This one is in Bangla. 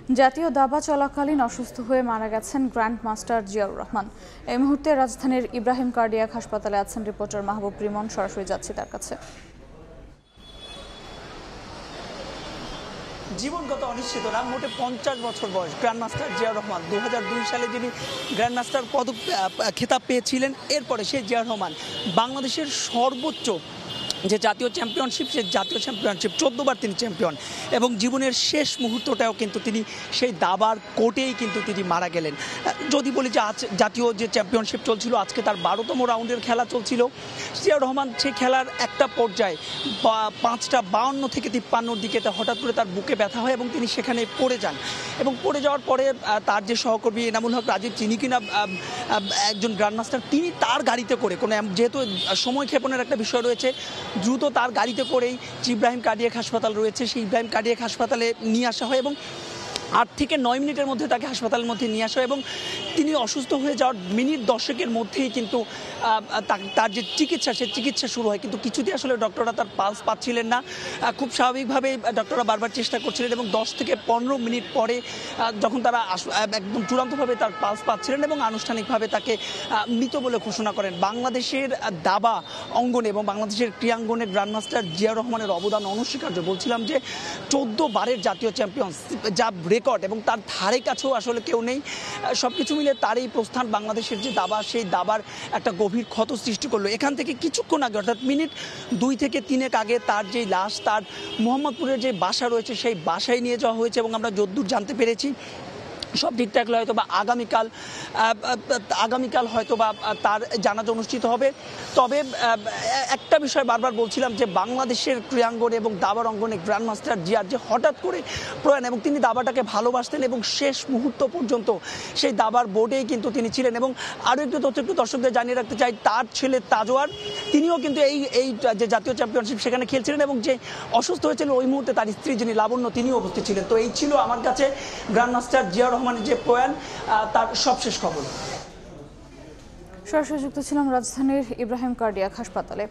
জাতীয় দাবা চলাকালীন অসুস্থ হয়ে মারা গেছেন গ্র্যান্ড মাস্টার জিয়াউর রহমান। এই মুহূর্তে রাজধানীর ইব্রাহিম কার্ডিয়াক হাসপাতালে আছেন রিপোর্টার মাহবুব রিমন। সরাসরি যাচ্ছি তার কাছে। জীবনগত অনিশ্চিত না, মোটে 50 বছর বয়স গ্র্যান্ড মাস্টার জিয়াউর রহমান। 2002 সালে যিনি গ্র্যান্ড মাস্টার পদক খেতাব পেয়েছিলেন, এরপরে সেই জিয়াউর রহমান বাংলাদেশের সর্বোচ্চ যে জাতীয় চ্যাম্পিয়নশিপ, সেই জাতীয় চ্যাম্পিয়নশিপ 14 বার তিনি চ্যাম্পিয়ন, এবং জীবনের শেষ মুহূর্তটাও কিন্তু তিনি সেই দাবার কোর্টেই কিন্তু তিনি মারা গেলেন। যদি বলি যে আজ জাতীয় যে চ্যাম্পিয়নশিপ চলছিল, আজকে তার 12তম রাউন্ডের খেলা চলছিল। জিয়াউর রহমান সেই খেলার একটা পর্যায়ে 5:52 থেকে 53-র দিকে হঠাৎ করে তার বুকে ব্যথা হয় এবং তিনি সেখানে পড়ে যান। এবং পড়ে যাওয়ার পরে তার যে সহকর্মী এনামুল হক রাজীব, যিনি কিনা একজন গ্র্যান্ডমাস্টার, তিনি তার গাড়িতে করে, কোনো যেহেতু সময় ক্ষেপণের একটা বিষয় রয়েছে, দ্রুত তার গাড়িতে করেই ইব্রাহিম কার্ডিয়াক হাসপাতাল রয়েছে, সেই ইব্রাহিম কার্ডিয়াক হাসপাতালে নিয়ে আসা হয় এবং 8 থেকে 9 মিনিটের মধ্যে তাকে হাসপাতালের মধ্যে নিয়ে আসা হয়। এবং তিনি অসুস্থ হয়ে যাওয়ার মিনিট 10-এর মধ্যেই কিন্তু তার যে চিকিৎসা, সে চিকিৎসা শুরু হয়। কিন্তু কিছুতেই আসলে ডক্টররা তার পালস পাচ্ছিলেন না। খুব স্বাভাবিকভাবে ডক্টররা বারবার চেষ্টা করছিলেন এবং 10 থেকে 15 মিনিট পরে যখন তারা একদম চূড়ান্তভাবে তার পালস পাচ্ছিলেন এবং আনুষ্ঠানিকভাবে তাকে মৃত বলে ঘোষণা করেন। বাংলাদেশের দাবা অঙ্গনে এবং বাংলাদেশের ক্রীড়াঙ্গনে গ্র্যান্ডমাস্টার জিয়াউর রহমানের অবদান অনস্বীকার্য। বলছিলাম যে 14 বারের জাতীয় চ্যাম্পিয়ন, যা রেকর্ড, এবং তার ধারে কাছেও আসলে কেউ নেই। সব কিছু মিলে তার এই প্রস্থান বাংলাদেশের যে দাবা, সেই দাবার একটা গভীর ক্ষত সৃষ্টি করলো। এখান থেকে কিছুক্ষণ আগে, অর্থাৎ মিনিট 2 থেকে 3 আগে, তার যে লাশ তার মোহাম্মদপুরের যে বাসা রয়েছে সেই বাসায় নিয়ে যাওয়া হয়েছে এবং আমরা যতদূর জানতে পেরেছি সব ঠিক থাকলে হয়তো বা আগামীকাল হয়তো বা তার জানাজা অনুষ্ঠিত হবে। তবে একটা বিষয় বারবার বলছিলাম যে বাংলাদেশের ক্রীড়াঙ্গনে এবং দাবার অঙ্গনে গ্র্যান্ডমাস্টার জিয়ার যে হঠাৎ করে প্রয়াণ, এবং তিনি দাবাটাকে ভালোবাসতেন এবং শেষ মুহূর্ত পর্যন্ত সেই দাবার বোর্ডেই কিন্তু তিনি ছিলেন। এবং আরও একটু তথ্য একটু দর্শকদের জানিয়ে রাখতে চাই, তার ছেলে তাজওয়ার, তিনিও কিন্তু এই যে জাতীয় চ্যাম্পিয়নশিপ সেখানে খেলছিলেন এবং যে অসুস্থ হয়েছিলেন ওই মুহূর্তে তার স্ত্রী যিনি লাবণ্য, তিনিও উপস্থিত ছিলেন। তো এই ছিল আমার কাছে গ্র্যান্ডমাস্টার জিয়াউর রহমানের যে প্রয়াণ, তার সবশেষ খবর। সরাসরি যুক্ত ছিলাম রাজধানীর ইব্রাহিম কার্ডিয়াক হাসপাতালে।